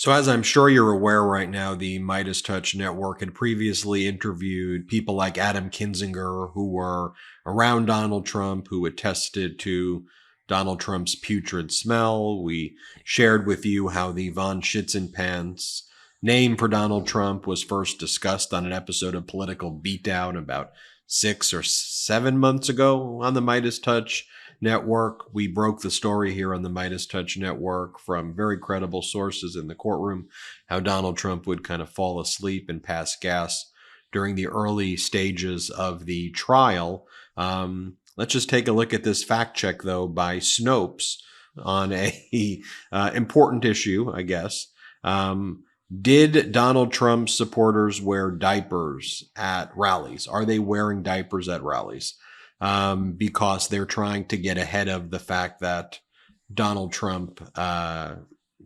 So, as I'm sure you're aware right now, the MeidasTouch network had previously interviewed people like Adam Kinzinger, who were around Donald Trump, who attested to Donald Trump's putrid smell. We shared with you how the von Schitzenpants name for Donald Trump was first discussed on an episode of Political Beatdown about 6 or 7 months ago on the MeidasTouch network. We broke the story here on the MeidasTouch network from very credible sources in the courtroom, how Donald Trump would kind of fall asleep and pass gas during the early stages of the trial. Let's just take a look at this fact check, though, by Snopes on a important issue, I guess. Did Donald Trump's supporters wear diapers at rallies? Are they wearing diapers at rallies? Because they're trying to get ahead of the fact that Donald Trump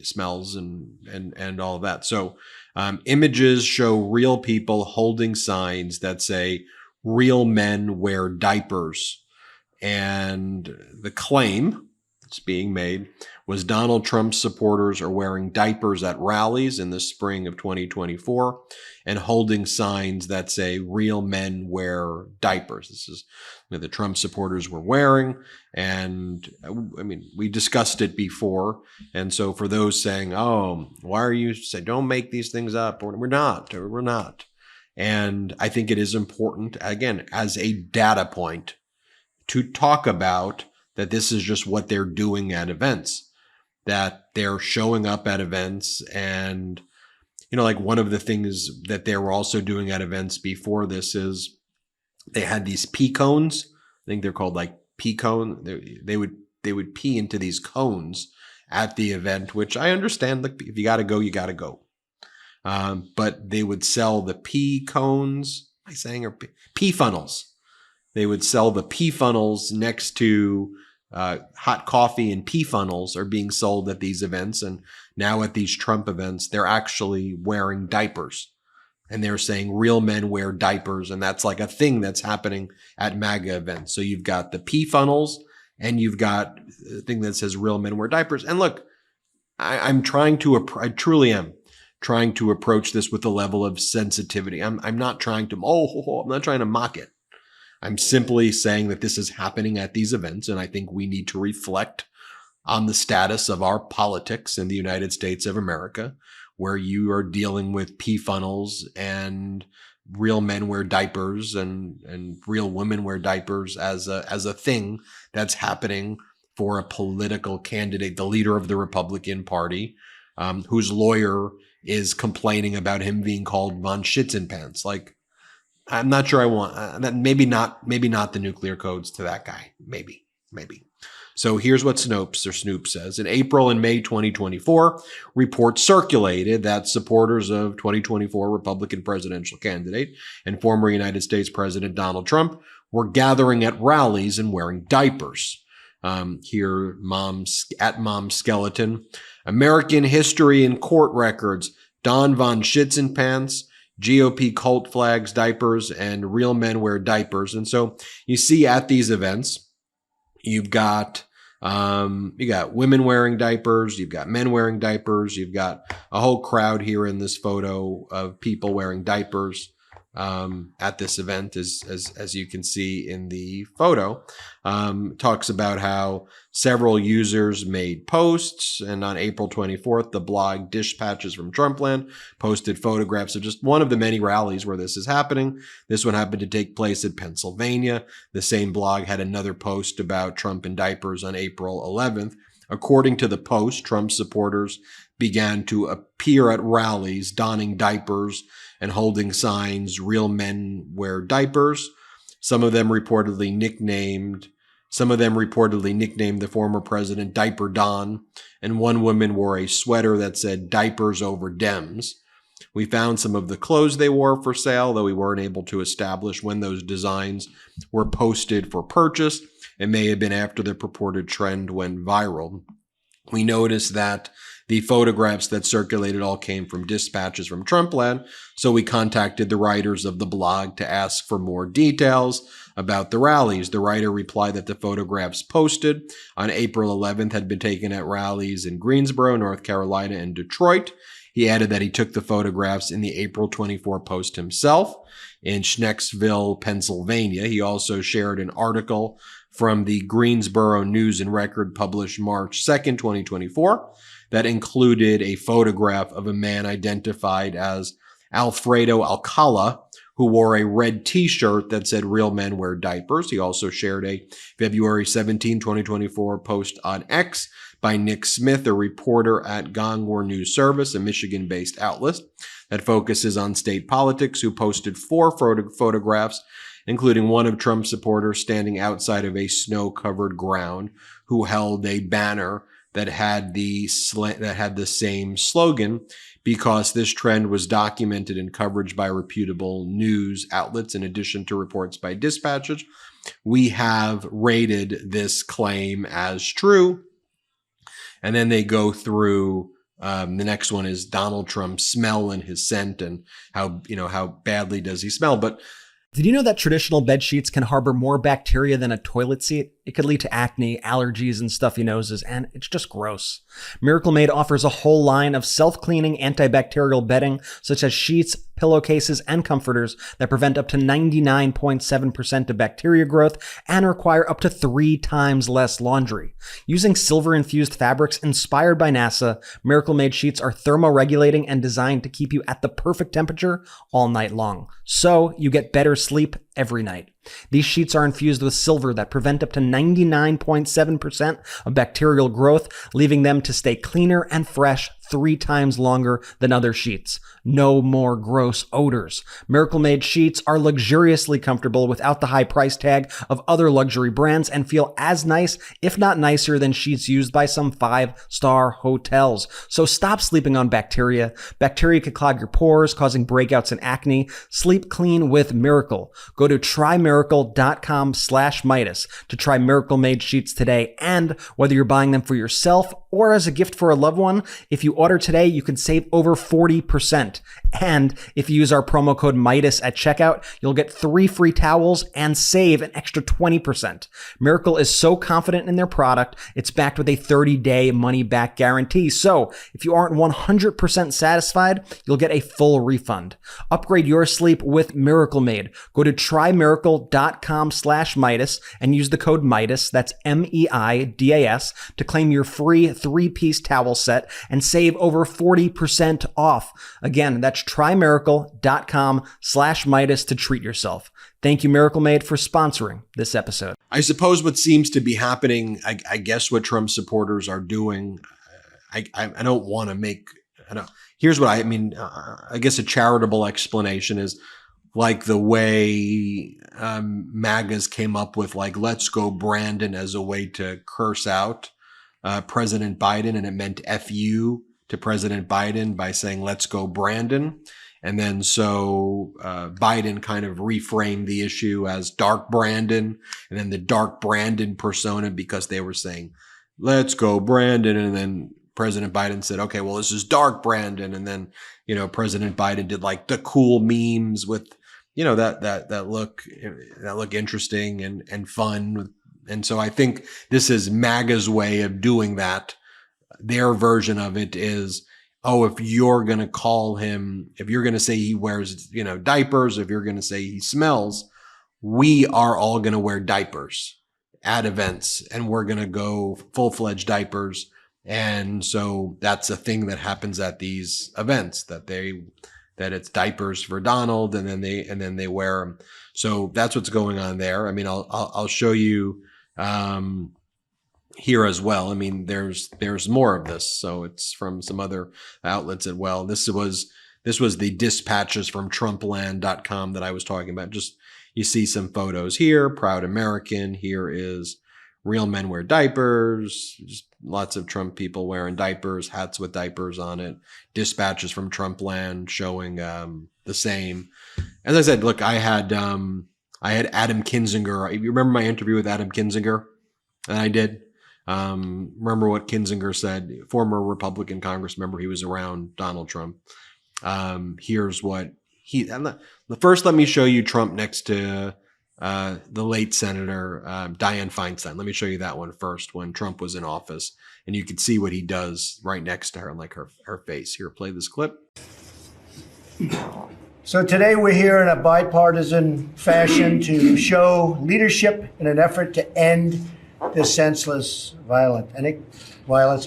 smells and all of that. So images show real people holding signs that say real men wear diapers. And the claim that's being made was Donald Trump's supporters are wearing diapers at rallies in the spring of 2024 and holding signs that say real men wear diapers. This is what the Trump supporters were wearing. And I mean, we discussed it before. And so for those saying, oh, why are you saying, don't make these things up? We're not. And I think it is important, again, as a data point, to talk about that this is just what they're doing at events, that they're showing up at events. And, you know, like one of the things that they were also doing at events before this is they had these pee cones. I think they're called like pee cone. They would pee into these cones at the event, which I understand. Like, if you got to go, you got to go. But they would sell the pee cones. Am I saying or pee funnels? They would sell the pee funnels next to hot coffee, and pee funnels are being sold at these events. And now at these Trump events, they're actually wearing diapers. And they're saying real men wear diapers. And that's like a thing that's happening at MAGA events. So you've got the pee funnels and you've got a thing that says real men wear diapers. And look, I truly am trying to approach this with a level of sensitivity. I'm not trying to, I'm not trying to mock it. I'm simply saying that this is happening at these events, and I think we need to reflect on the status of our politics in the United States of America, where you are dealing with pee funnels and real men wear diapers and real women wear diapers as a thing that's happening for a political candidate, the leader of the Republican Party, whose lawyer is complaining about him being called von Schitzenpants. Like, I'm not sure I want that. Maybe not the nuclear codes to that guy. Maybe. So here's what Snoop says. In April and May 2024, reports circulated that supporters of 2024 Republican presidential candidate and former United States President Donald Trump were gathering at rallies and wearing diapers. Here, Mom Skeleton. American history and court records. Don von Schitzenpants. GOP cult flags, diapers, and real men wear diapers. And so you see at these events, you've got women wearing diapers, you've got men wearing diapers, you've got a whole crowd here in this photo of people wearing diapers at this event, as you can see in the photo. Talks about how several users made posts, and on April 24th, the blog Dispatches from Trumpland posted photographs of just one of the many rallies where this is happening. This one happened to take place in Pennsylvania. The same blog had another post about Trump in diapers on April 11th. According to the post, Trump supporters began to appear at rallies donning diapers and holding signs, real men wear diapers. Some of them reportedly nicknamed the former president Diaper Don, and one woman wore a sweater that said diapers over Dems. We found some of the clothes they wore for sale, though we weren't able to establish when those designs were posted for purchase. It may have been after the purported trend went viral. We noticed that the photographs that circulated all came from Dispatches from Trumpland, so we contacted the writers of the blog to ask for more details about the rallies. The writer replied that the photographs posted on April 11th had been taken at rallies in Greensboro, North Carolina, and Detroit. He added that he took the photographs in the April 24 post himself in Schnecksville, Pennsylvania. He also shared an article from the Greensboro News and Record published March 2nd, 2024, that included a photograph of a man identified as Alfredo Alcala, who wore a red t-shirt that said "Real Men Wear Diapers." He also shared a February 17, 2024 post on X by Nick Smith, a reporter at Gongor News Service, a Michigan-based outlet that focuses on state politics, who posted 4 photographs, including one of Trump supporters standing outside of a snow-covered ground who held a banner that had the same slogan. Because this trend was documented in coverage by reputable news outlets, in addition to reports by dispatchers, we have rated this claim as true. And then they go through, the next one is Donald Trump's smell and his scent, and how badly does he smell. But did you know that traditional bed sheets can harbor more bacteria than a toilet seat? It could lead to acne, allergies, and stuffy noses, and it's just gross. Miracle Made offers a whole line of self-cleaning antibacterial bedding, such as sheets, pillowcases, and comforters that prevent up to 99.7% of bacteria growth and require up to 3 times less laundry. Using silver-infused fabrics inspired by NASA, Miracle Made sheets are thermoregulating and designed to keep you at the perfect temperature all night long, so you get better sleep every night. These sheets are infused with silver that prevent up to 99.7% of bacterial growth, leaving them to stay cleaner and fresh 3 times longer than other sheets. No more gross odors. Miracle Made sheets are luxuriously comfortable without the high price tag of other luxury brands and feel as nice, if not nicer, than sheets used by some 5-star hotels. So stop sleeping on bacteria. Bacteria could clog your pores, causing breakouts and acne. Sleep clean with Miracle. Go to trymiracle.com/Meidas to try Miracle Made sheets today. And whether you're buying them for yourself or as a gift for a loved one, if you order today, you can save over 40%. And if you use our promo code Meidas at checkout, you'll get 3 free towels and save an extra 20%. Miracle is so confident in their product, it's backed with a 30-day money-back guarantee. So if you aren't 100% satisfied, you'll get a full refund. Upgrade your sleep with Miracle Made. Go to trymiracle.com/Meidas and use the code Meidas, that's MEIDAS, to claim your free 3-piece towel set and save over 40% off. Again, that's trymiracle.com/Meidas to treat yourself. Thank you, Miracle Made, for sponsoring this episode. I suppose what seems to be happening, I guess what Trump supporters are doing, I don't want to make, here's what I mean. I guess a charitable explanation is like the way MAGAs came up with like, "Let's go Brandon" as a way to curse out President Biden, and it meant F you to President Biden by saying "Let's go Brandon." And then so Biden kind of reframed the issue as Dark Brandon, and then the Dark Brandon persona, because they were saying "Let's go Brandon," and then President Biden said, "Okay, well, this is Dark Brandon." And then, President Biden did like the cool memes with, that look interesting and fun. And so I think this is MAGA's way of doing that. Their version of it is, oh, if you're going to call him, if you're going to say he wears, diapers, if you're going to say he smells, we are all going to wear diapers at events, and we're going to go full-fledged diapers. And so that's a thing that happens at these events, that it's diapers for Donald, and then they wear them. So that's what's going on there. I mean, I'll show you here as well. I mean, there's more of this. So it's from some other outlets as well. This was the dispatches from Trumpland.com that I was talking about. Just, you see some photos here. Proud American. Here is Real Men Wear Diapers. Just lots of Trump people wearing diapers, hats with diapers on it. Dispatches from Trumpland showing the same. As I said, look, I had Adam Kinzinger. You remember my interview with Adam Kinzinger? And I did. Remember what Kinzinger said, former Republican Congress member. He was around Donald Trump. Here's what first, let me show you Trump next to the late Senator Dianne Feinstein. Let me show you that one first when Trump was in office. And you can see what he does right next to her, like her face. Here, play this clip. So today we're here in a bipartisan fashion to show leadership in an effort to end this senseless violence.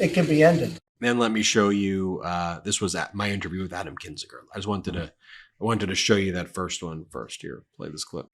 It can be ended. Then let me show you, this was at my interview with Adam Kinzinger. I wanted to show you that first one first. Here, play this clip.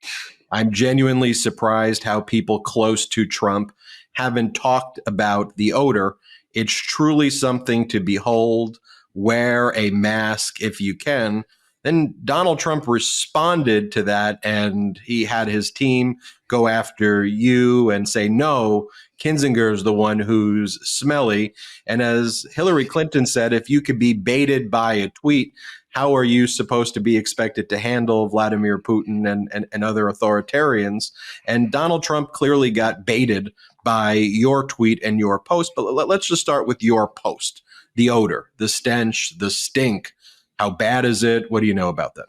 I'm genuinely surprised how people close to Trump haven't talked about the odor. It's truly something to behold. Wear a mask if you can. Then Donald Trump responded to that, and he had his team go after you and say, no, Kinzinger is the one who's smelly. And as Hillary Clinton said, if you could be baited by a tweet, how are you supposed to be expected to handle Vladimir Putin and other authoritarians? And Donald Trump clearly got baited by your tweet and your post. But let's just start with your post. The odor, the stench, the stink. How bad is it? What do you know about that?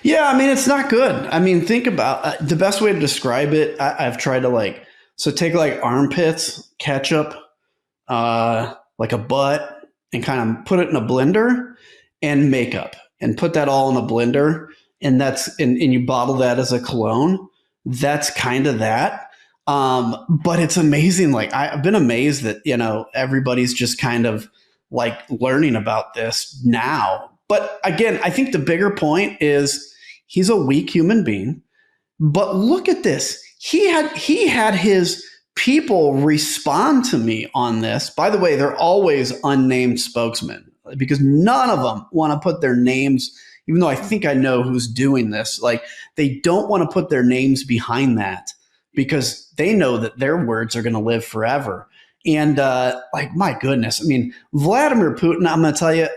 Yeah, I mean, it's not good. I mean, think about the best way to describe it. I've tried to take armpits, ketchup, like a butt, and kind of put it in a blender, and makeup, and put that all in a blender. And and you bottle that as a cologne. That's kind of that. But it's amazing. Like, I've been amazed that, everybody's just kind of like learning about this now. But again, I think the bigger point is he's a weak human being. But look at this. He had his people respond to me on this. By the way, they're always unnamed spokesmen because none of them want to put their names, even though I think I know who's doing this. Like, they don't want to put their names behind that because they know that their words are going to live forever. And my goodness, I mean, Vladimir Putin, I'm going to tell you,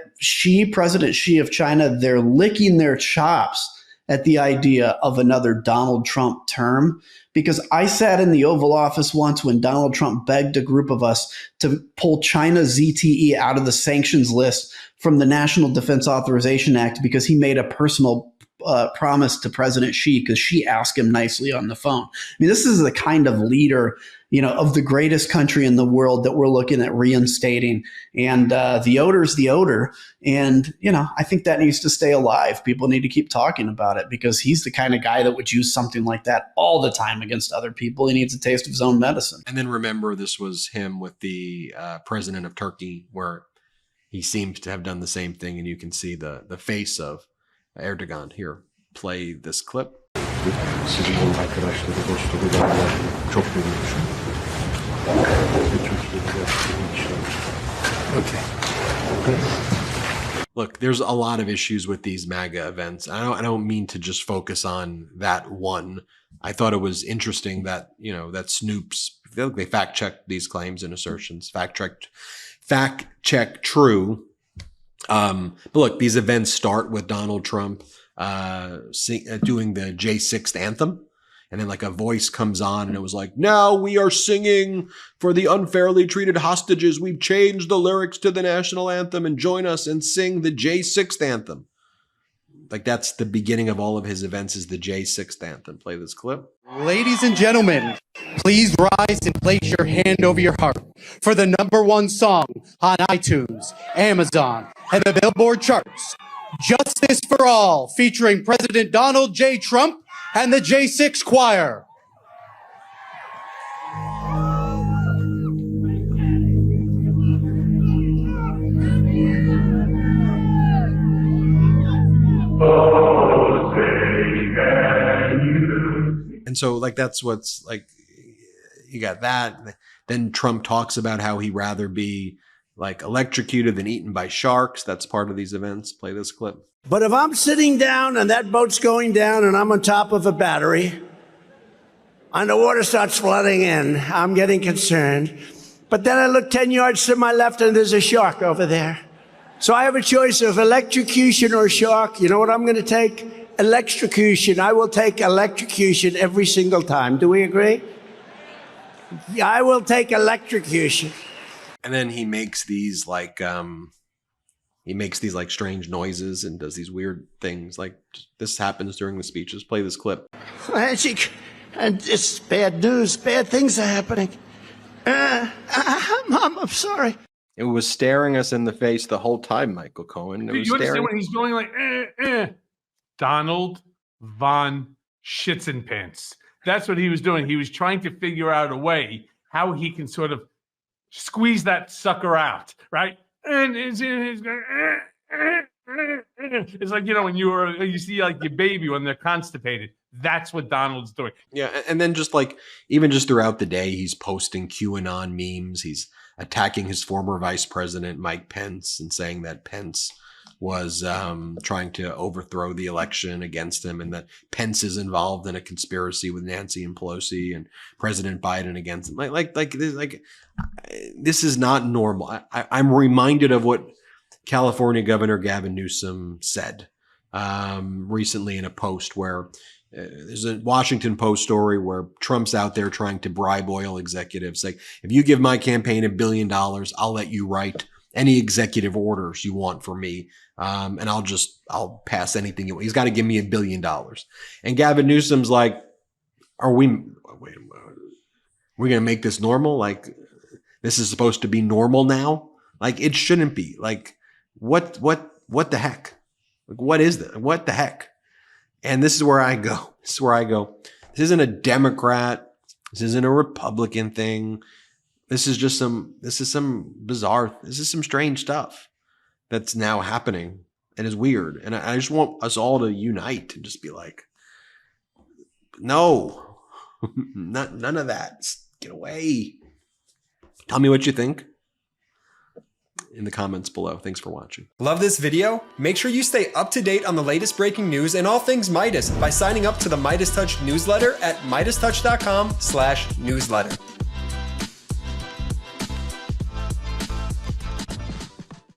President Xi of China, they're licking their chops at the idea of another Donald Trump term. Because I sat in the Oval Office once when Donald Trump begged a group of us to pull China's ZTE out of the sanctions list from the National Defense Authorization Act because he made a personal promise to President Xi because Xi asked him nicely on the phone. I mean, this is the kind of leader, of the greatest country in the world that we're looking at reinstating. And the odor's the odor. And, I think that needs to stay alive. People need to keep talking about it because he's the kind of guy that would use something like that all the time against other people. He needs a taste of his own medicine. And then remember, this was him with the president of Turkey, where he seems to have done the same thing. And you can see the face of Erdogan. Here, play this clip. Okay. Look, there's a lot of issues with these MAGA events. I don't mean to just focus on that one. I thought it was interesting that, that Snoops, they fact checked these claims and assertions, fact check true. But look, these events start with Donald Trump doing the J6th anthem. And then a voice comes on and it was like, now we are singing for the unfairly treated hostages. We've changed the lyrics to the national anthem and join us and sing the J6th anthem. That's the beginning of all of his events, is the J6th anthem. Play this clip. Ladies and gentlemen, please rise and place your hand over your heart for the #1 song on iTunes, Amazon, and the Billboard charts, Justice for All, featuring President Donald J. Trump and the J6 Choir. And so that's what's you got that. Then Trump talks about how he'd rather be electrocuted than eaten by sharks. That's part of these events. Play this clip. But if I'm sitting down and that boat's going down and I'm on top of a battery and the water starts flooding in, I'm getting concerned. But then I look 10 yards to my left and there's a shark over there. So I have a choice of electrocution or shark. You know what I'm going to take? Electrocution. I will take electrocution every single time. Do we agree? Yeah, I will take electrocution. And then he makes these strange noises and does these weird things. This happens during the speeches. Play this clip. And it's bad news. Bad things are happening. I'm sorry. It was staring us in the face the whole time, Michael Cohen. It was You staring. understand when he's going like, Donald Von Schitzenpants. That's what he was doing. He was trying to figure out a way how he can sort of squeeze that sucker out, right? And it's like, when you see like your baby when they're constipated. That's what Donald's doing. Yeah, and then just like even just throughout the day, he's posting QAnon memes. He's attacking his former vice president, Mike Pence, and saying that Pence was trying to overthrow the election against him, and that Pence is involved in a conspiracy with Nancy and Pelosi and President Biden against him. This is not normal. I'm reminded of what California Governor Gavin Newsom said recently in a post where there's a Washington Post story where Trump's out there trying to bribe oil executives. Like, if you give my campaign $1 billion, I'll let you write any executive orders you want for me. And I'll pass anything you want. He's got to give me $1 billion. And Gavin Newsom's like, we're going to make this normal? Like, this is supposed to be normal now? Like, it shouldn't be. Like, what the heck? Like, what is that? What the heck? And this is where I go. This isn't a Democrat. This isn't a Republican thing. This is some strange stuff that's now happening and is weird. And I just want us all to unite and just be like, no, none of that. Just get away. Tell me what you think in the comments below. Thanks for watching. Love this video? Make sure you stay up to date on the latest breaking news and all things Meidas by signing up to the MeidasTouch newsletter at MeidasTouch.com/newsletter.